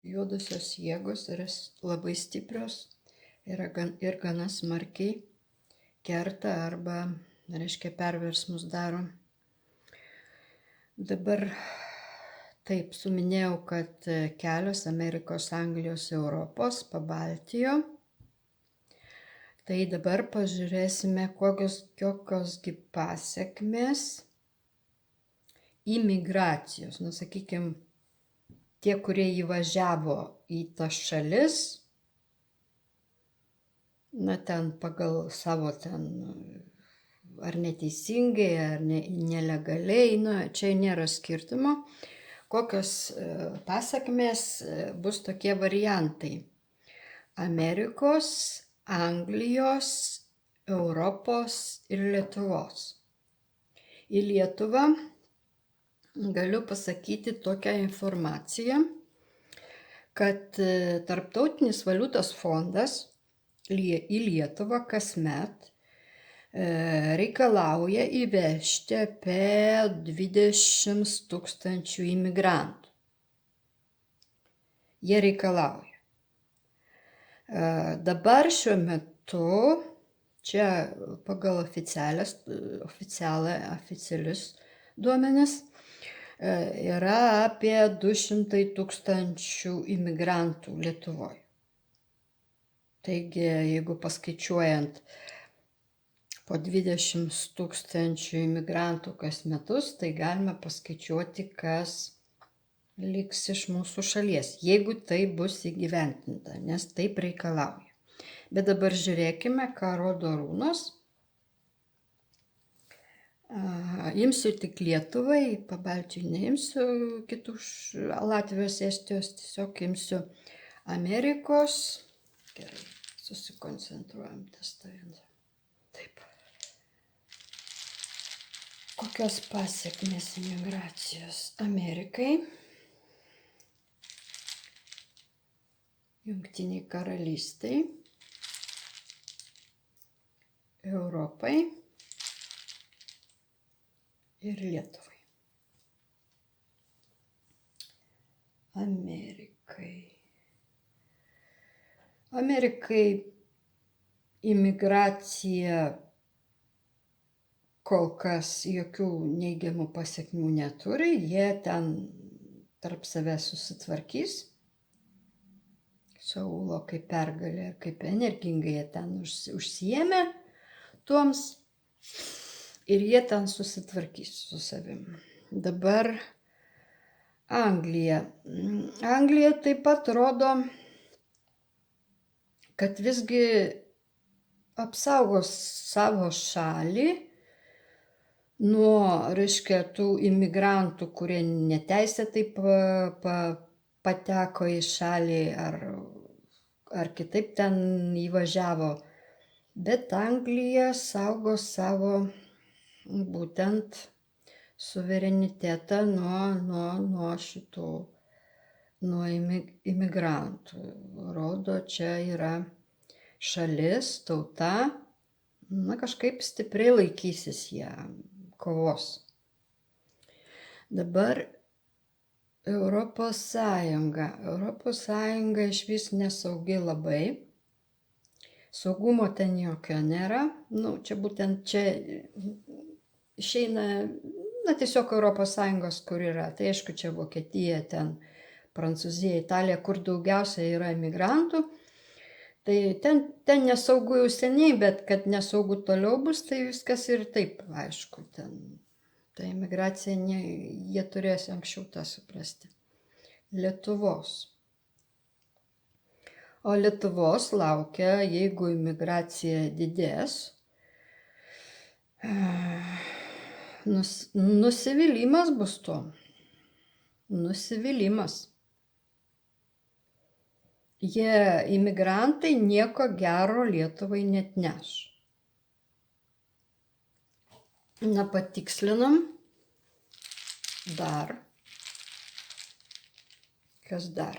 juodosios jėgos yra labai stiprios ir gana smarkiai kerta arba, reiškia, perversmus daro. Dabar taip suminėjau, kad kelios Amerikos, Anglijos, Europos, Pabaltijo. Tai dabar pažiūrėsime, kokiosgi pasekmės imigracijos. Sakykime, tie, kurie įvažiavo į tas šalis, ten pagal savo ar neteisingai, ar nelegaliai, čia nėra skirtumo. Kokios pasekmės bus tokie variantai. Amerikos, Anglijos, Europos ir Lietuvos. Į Lietuvą galiu pasakyti tokią informaciją, kad Tarptautinis valiutos fondas į Lietuvą kasmet reikalauja įvežti apie 20 000 imigrantų. Jie reikalauja. Dabar šiuo metu, čia pagal oficialius duomenis, yra apie 200 000 imigrantų Lietuvoje. Taigi, jeigu paskaičiuojant po 20 000 imigrantų kas metus, tai galime paskaičiuoti, kas liks iš mūsų šalies, jeigu tai bus įgyventinta, nes taip reikalauja. Bet dabar žiūrėkime, ką rodo runos. Imsiu tik Lietuvai, Pabaltijui neimsiu kitų Latvijos, Estijos, tiesiog imsiu Amerikos. Gerai, susikoncentruojam ties tą vieną. Taip. Kokios pasekmės imigracijos Amerikai, Jungtiniai karalystai, Europai ir Lietuvai. Amerikai imigracija kol kas jokių neigiamų pasekmių neturi, jie ten tarp savęs susitvarkys. Saulo kaip pergalė, kaip energingai jie ten užsiėmė tuoms ir jie ten susitvarkys su savim. Dabar Anglija. Anglija taip pat rodo, kad visgi apsaugos savo šalį nuo, reiškia, tų imigrantų, kurie neteisėtai pateko į šalį ar kitaip ten įvažiavo. Bet Anglija saugo savo būtent suverenitetą nuo šitų, nuo imigrantų. Rodo, čia yra šalis, tauta, kažkaip stipriai laikysis jie kovos. Dabar Europos Sąjunga. Europos Sąjunga išvis nesaugi labai. Saugumo ten jokio nėra. Čia išeina, tiesiog Europos Sąjungos, kur yra. Tai aišku, čia Vokietija, ten Prancūzija, Italija, kur daugiausia yra imigrantų. Tai ten nesaugu jau seniai, bet kad nesaugu toliau bus, tai viskas ir taip, aišku, ten. Ta imigracija, jie turės anksčiau tą suprasti. Lietuvos. O Lietuvos laukia, jeigu imigracija didės, nusivylimas bus to. Nusivylimas. Imigrantai nieko gero Lietuvai neatneš. Patikslinam dar. Kas dar?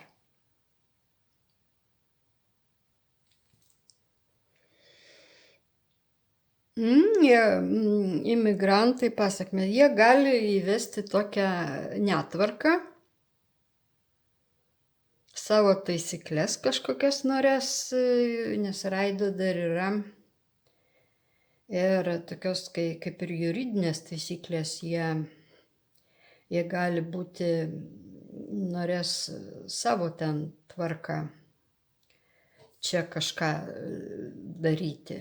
Imigrantai pasakme, jie gali įvesti tokią netvarką savo taisyklės kažkokias norės, nes raido dar yra. Ir tokios kaip ir juridinės taisyklės, jie gali būti, norės savo ten tvarką čia kažką daryti.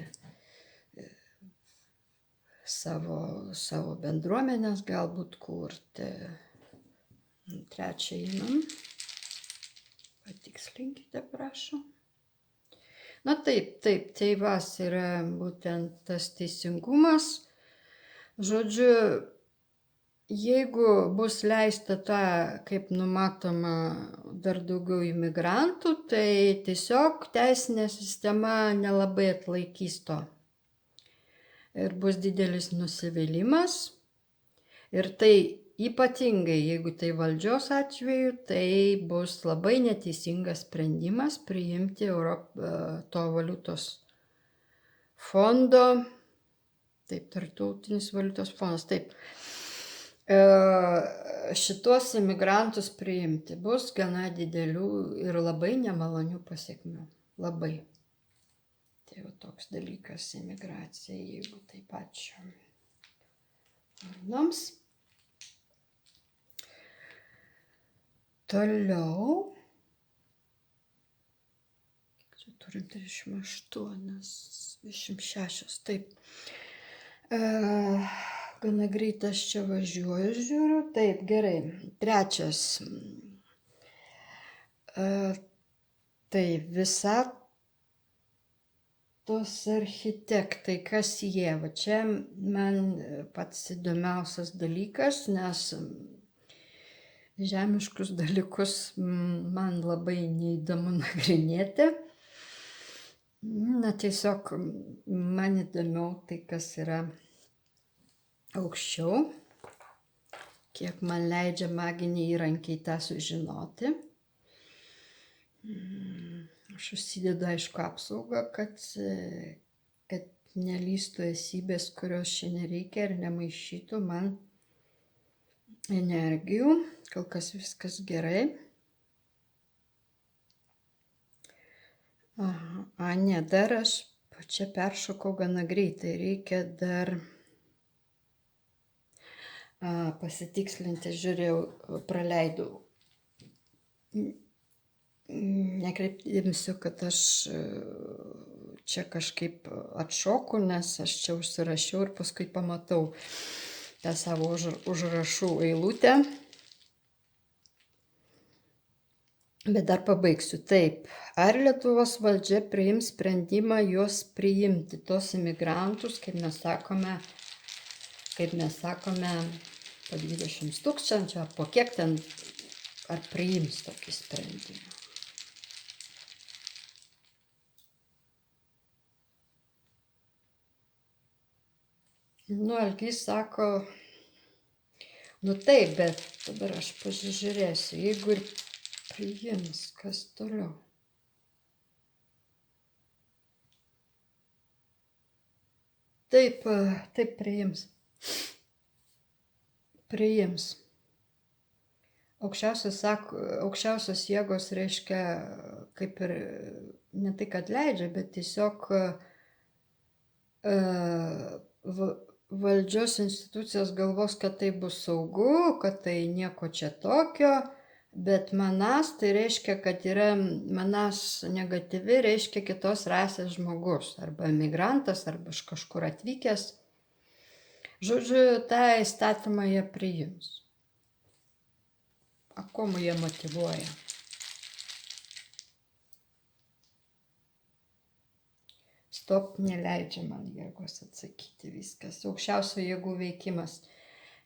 Savo bendruomenės galbūt kurti. Trečią įmam. Patikslinkite, prašau. Na taip, tėvas yra būtent tas teisingumas. Žodžiu, jeigu bus leista tą, kaip numatoma, dar daugiau imigrantų, tai tiesiog teisinė sistema nelabai atlaikys to. Ir bus didelis nusivylimas. Ir tai ypatingai, jeigu tai valdžios atveju, tai bus labai neteisingas sprendimas priimti to valiutos fondo, taip, tarptautinis valiutos fondas, taip, šitos imigrantus priimti bus gana didelių ir labai nemalonių pasekmių. Labai. Tai jau toks dalykas imigracija, jeigu taip ačiū. Noms. Toliau. Čia turim 38, 26, taip. Gana greit aš čia važiuoju, žiūriu. Taip, gerai. Trečias. Tai visatos architektai, kas jie? Va čia man pats įdomiausias dalykas, nes žemiškus dalykus man labai neįdomu nagrinėti. Na, tiesiog man įdomiau tai, kas yra aukščiau, kiek man leidžia maginiai įrankiai tą sužinoti. Aš užsidedu, aišku, apsaugą, kad nelystų esybės, kurios čia nereikia ir nemaišytų man energijų. Kol kas viskas gerai. Ne, dar aš čia peršokau gana greitai. Reikia dar pasitikslinti, žiūrėjau, praleidau. Nekreipdėmėsiu, kad aš čia kažkaip atšoku, nes aš čia užsirašiau ir paskui pamatau tą savo užrašų eilutę. Bet dar pabaigsiu. Taip, ar Lietuvos valdžia priims sprendimą juos priimti, tos imigrantus, kaip mes sakome, po 20 tūkstančių, ar po kiek ten, ar priims tokį sprendimą? Algis sako, taip, bet dabar aš pasižiūrėsiu, jeigu ir priims, kas toliau. Taip, priims. Priims. Aukščiausios jėgos reiškia, kaip ir, ne tai, kad leidžia, bet tiesiog valdžios institucijos galvos, kad tai bus saugu, kad tai nieko čia tokio, bet manas tai reiškia, kad yra manas negatyvi, reiškia kitos rasės žmogus, arba emigrantas, arba iš kažkur atvykęs. Žodžiu, tą įstatymą jie priims. Komu jie motyvuoja? Stop, neleidžia man jėgos atsakyti viskas. Aukščiausio jėgų veikimas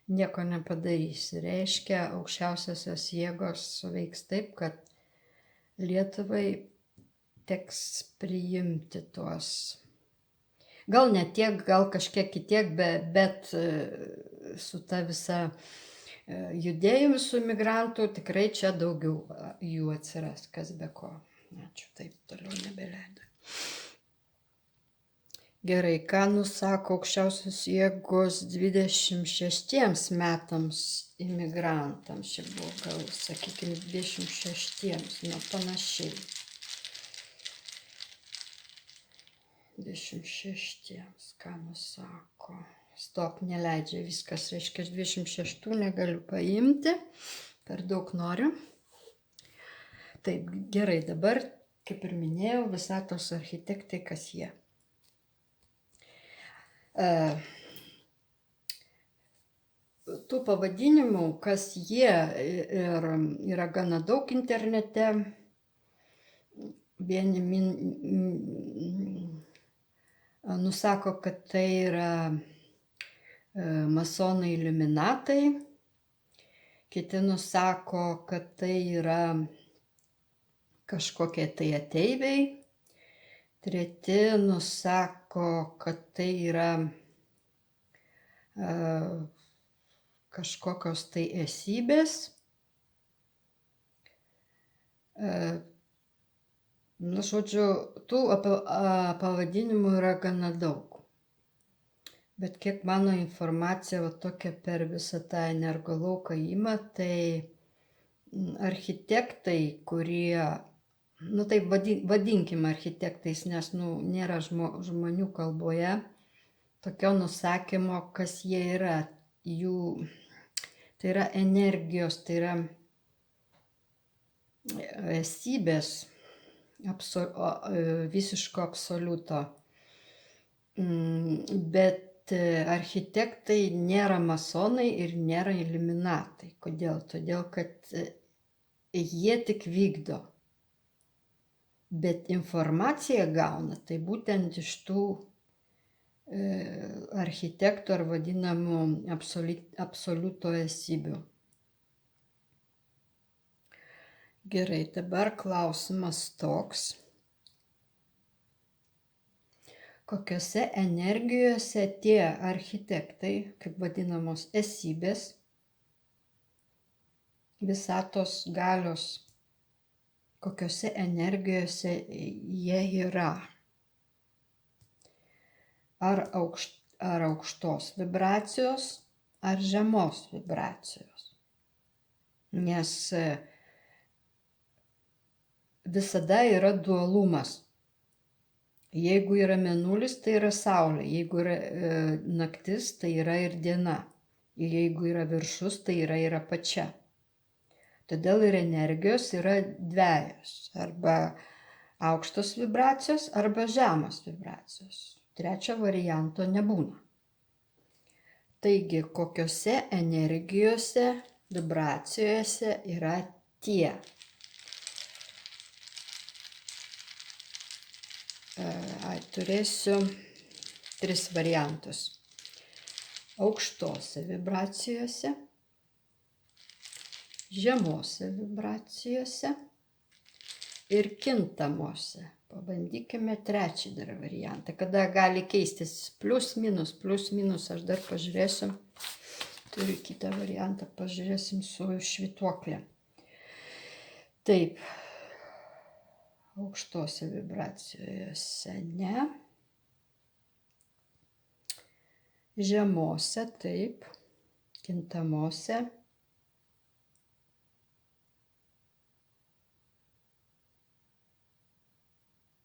nieko nepadarys. Reiškia, aukščiausiosios jėgos suveiks taip, kad Lietuvai teks priimti tuos. Gal ne tiek, gal kažkiek kitiek, bet su ta visa judėjimu su migrantų tikrai čia daugiau jų atsiras, kas be ko. Ačiū, taip, toliau nebeleido. Gerai, ką nusako aukščiausios jėgos 26 metams imigrantams. Čia buvo gal, sakykime, 26, nu panašiai. 26, ką nusako. Stop, neleidžia viskas, reiškia, aš 26 negaliu paimti, per daug noriu. Taip, gerai, dabar, kaip ir minėjau, visatos architektai, kas jie. Tų pavadinimų, kas jie, ir yra gana daug internete. Vieni nusako, kad tai yra masonai iliuminatai, kiti nusako, kad tai yra kažkokie tai ateiviai, treti nusako, kad tai yra kažkokios tai esybės. Nu, žodžiu, tų pavadinimų yra gana daug. Bet kiek mano informacija va tokia per visą tą energolauką ima, tai architektai, kurie, nu taip vadinkim architektais, nes nėra žmonių kalboje tokio nusakymo, kas jie yra. Jų, tai yra energijos, tai yra esybės, visiško absoliuto. Bet architektai nėra masonai ir nėra iliuminatai. Kodėl? Todėl, kad jie tik vykdo. Bet informaciją gauna, tai būtent iš tų architektų ar vadinamų absoliuto esybių. Gerai, dabar klausimas toks. Kokiose energijose tie architektai, kaip vadinamos esybės, visatos galios, kokiose energijose jie yra? Ar aukštos vibracijos, ar žemos vibracijos? Nes visada yra dualumas. Jeigu yra mėnulis, tai yra saulė. Jeigu yra naktis, tai yra ir diena. Jeigu yra viršus, tai yra ir apačia. Todėl ir energijos yra dvejos. Arba aukštos vibracijos, arba žemos vibracijos. Trečio varianto nebūna. Taigi, kokiose energijose, vibracijose yra tie? Turėsiu 3 variantus. Aukštose vibracijose, žemose vibracijose ir kintamose. Pabandykime trečią dar variantą, kada gali keistis plius minus, aš dar pažiūrėsiu. Turiu kitą variantą, pažiūrėsim su švytuoklė. Taip. Aukštose vibracijose ne. Žemose taip. Kintamose.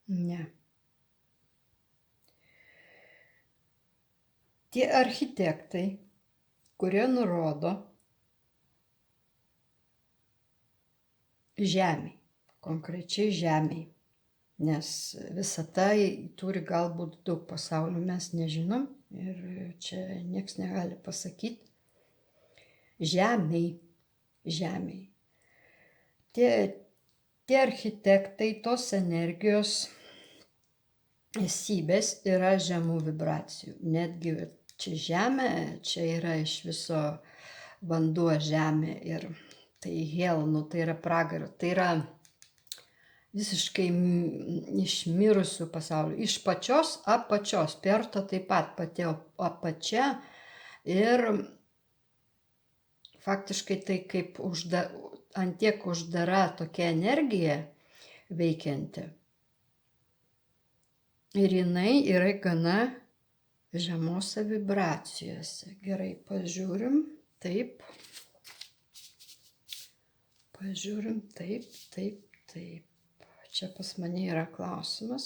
Ne. Tie architektai, kurie nurodo žemei, konkrečiai žemei, nes visata turi galbūt daug pasaulių, mes nežinom ir čia nieks negali pasakyti. Žemei. Tie architektai, tos energijos esybės yra žemų vibracijų. Netgi čia žemė, čia yra iš viso vanduo žemė ir tai hell, tai yra pragaro, tai yra visiškai išmirusių pasaulių. Iš pačios apačios, perto taip pat pati apačia ir faktiškai tai kaip antiek uždara tokia energija veikianti. Ir jinai yra gana žemose vibracijose. Gerai, pažiūrim. Taip. Pažiūrim, taip, taip, taip. Čia pas mane yra klausimas.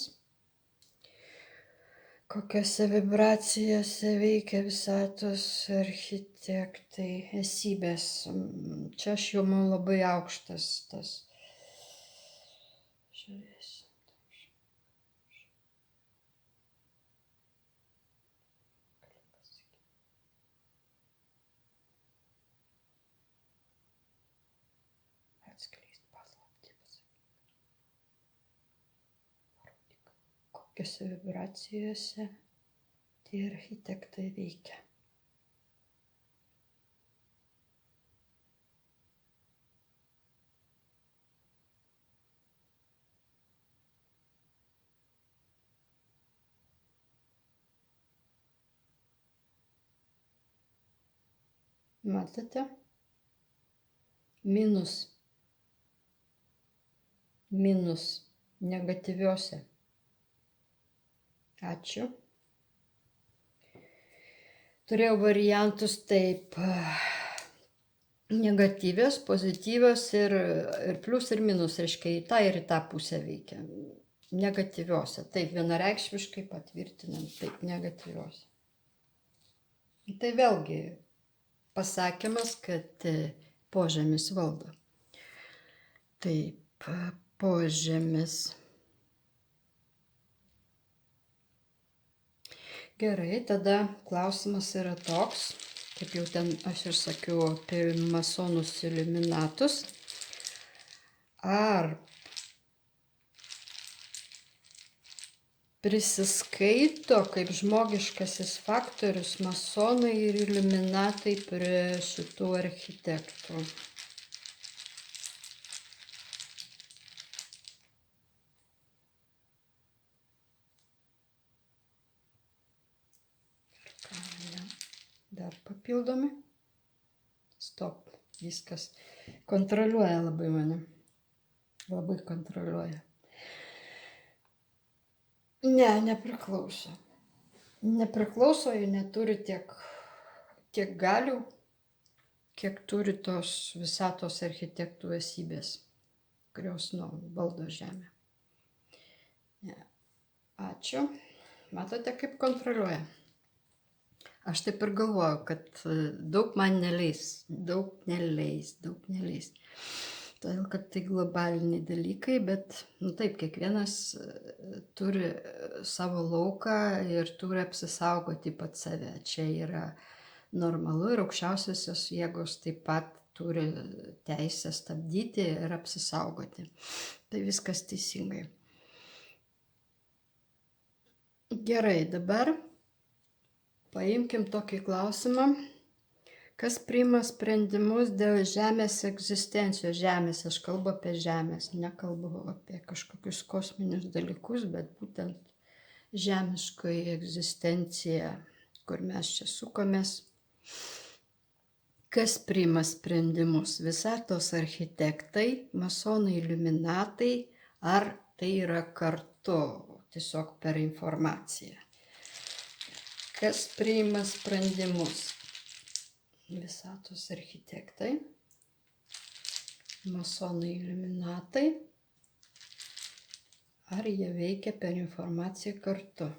Kokiose vibracijose veikia visatos architektai, esybės. Čia aš jau man labai aukštas tas. Žiūrėsim. Atskleisti paslaptį. Kokiose vibracijose tie architektai veikia. Matote? Minus negatyviuose. Ačiū. Turėjau variantus taip, negatyvios, pozityvios ir plius ir minus, reiškia į tą ir į tą pusę veikia. Negatyviuose, taip vienareikšmiškai patvirtinam, taip negatyviuose. Tai vėlgi pasakymas, kad požemis valdo. Taip, požemis. Gerai, tada klausimas yra toks, kaip jau ten aš ir sakiau apie masonus iliuminatus. Ar prisiskaito kaip žmogiškasis faktorius masonai ir iliuminatai prie šitų architektų? Dar papildomi. Stop. Viskas kontroliuoja labai mane. Labai kontroliuoja. Ne, nepriklauso. Nepriklauso, jie neturi tiek galių, kiek turi tos visatos architektų esybės, kurios valdo žemę. Ne. Ačiū. Matote, kaip kontroliuoja. Aš taip ir galvoju, kad daug man neleis. Todėl, kad tai globaliniai dalykai, bet, taip, kiekvienas turi savo lauką ir turi apsisaugoti pats save. Čia yra normalu ir aukščiausiosios jėgos taip pat turi teisę stabdyti ir apsisaugoti. Tai viskas teisingai. Gerai, dabar paimkim tokį klausimą, kas priima sprendimus dėl žemės egzistencijos. Žemės, aš kalbu apie žemės, nekalbu apie kažkokius kosminius dalykus, bet būtent žemiškoji egzistencija, kur mes čia sukomės. Kas priima sprendimus? Visatos architektai, masonai, iliuminatai, ar tai yra kartu, tiesiog per informaciją? Kas priima sprendimus? Visatos architektai, masonai, iliuminatai, ar jie veikia per informaciją kartu?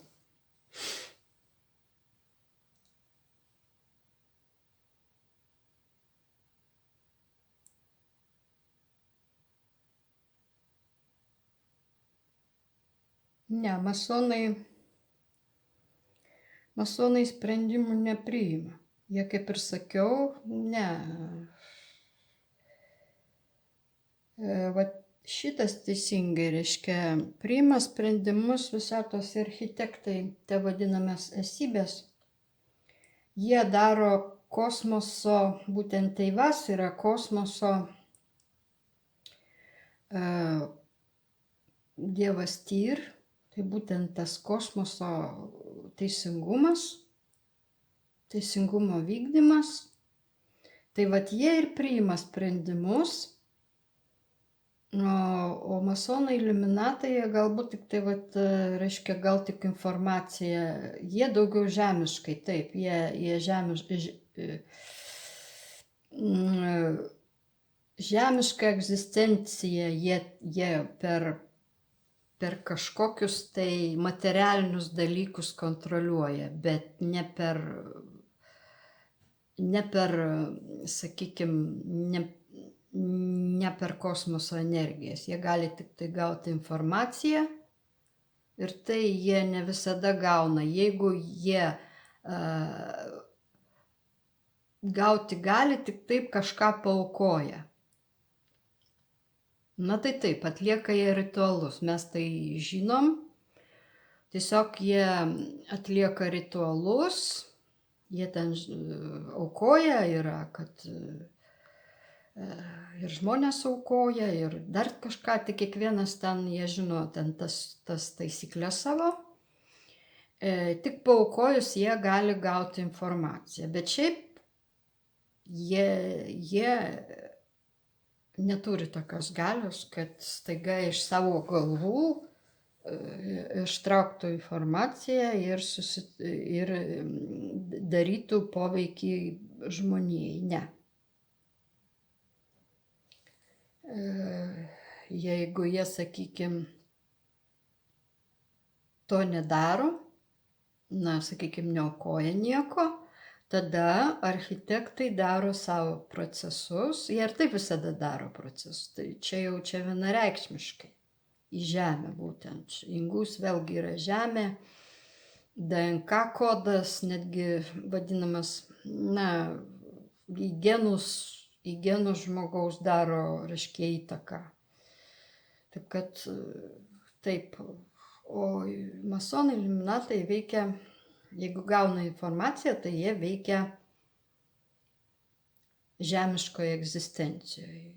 Ne, masonai sprendimų nepriima. Jie, kaip ir sakiau, ne. Vat šitas teisingai, reiškia, priima sprendimus visatos architektai, te vadinamas esybės. Jie daro kosmoso, būtent Teivas yra kosmoso dievas Tyr. Tai būtent tas kosmoso teisingumo vykdymas. Tai vat jie ir priima sprendimus, o masonai, iliuminatai galbūt tik tai vat, reiškia, gal tik informacija. Jie daugiau žemiškai, taip, žemišką egzistenciją jie per kažkokius tai materialinius dalykus kontroliuoja, bet ne per, sakykime, ne per kosmoso energijas. Jie gali tik tai gauti informaciją ir tai jie ne visada gauna. Jeigu jie gauti gali, tik taip kažką paaukoja. Na tai taip, atlieka jie ritualus, mes tai žinom. Tiesiog jie atlieka ritualus, jie ten aukoja, yra, kad ir žmonės aukoja, ir dar kažką, tik kiekvienas ten, jie žino, ten tas taisyklės savo. Tik paaukojus jie gali gauti informaciją, bet šiaip jie neturi tokios galios, kad staiga iš savo galvų ištrauktų informaciją ir darytų poveikį žmonijai. Ne. Jeigu jie, sakykime, to nedaro, sakykime, neaukoja nieko, tada architektai daro savo procesus, jie ir taip visada daro procesus, tai čia vienareikšmiškai į žemę būtent. Ingus vėlgi yra žemė, DNK kodas, netgi vadinamas, į genus žmogaus daro, reiškia, įtaką. Taip kad, taip, o masonai, iliuminatai veikia, jeigu gauna informaciją, tai jie veikia žemiškoje egzistencijoje.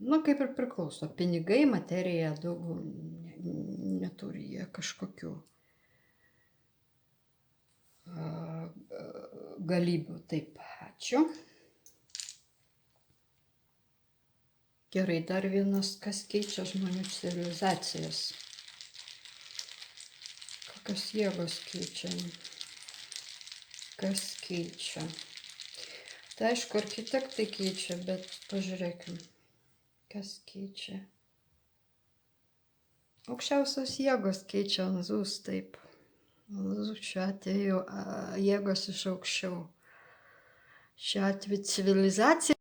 Kaip ir priklauso. Pinigai, materija daug neturi jie kažkokių galybių. Taip, ačiū. Gerai, dar vienas, kas keičia žmonių civilizacijas. Kokios jėgos keičia? Kas keičia? Tai aišku, architektai keičia, bet pažiūrėkim, kas keičia. Aukščiausios jėgos keičia Anzus, taip. Anzus šiuo atveju jėgos iš aukščiau. Šiuo atveju civilizacija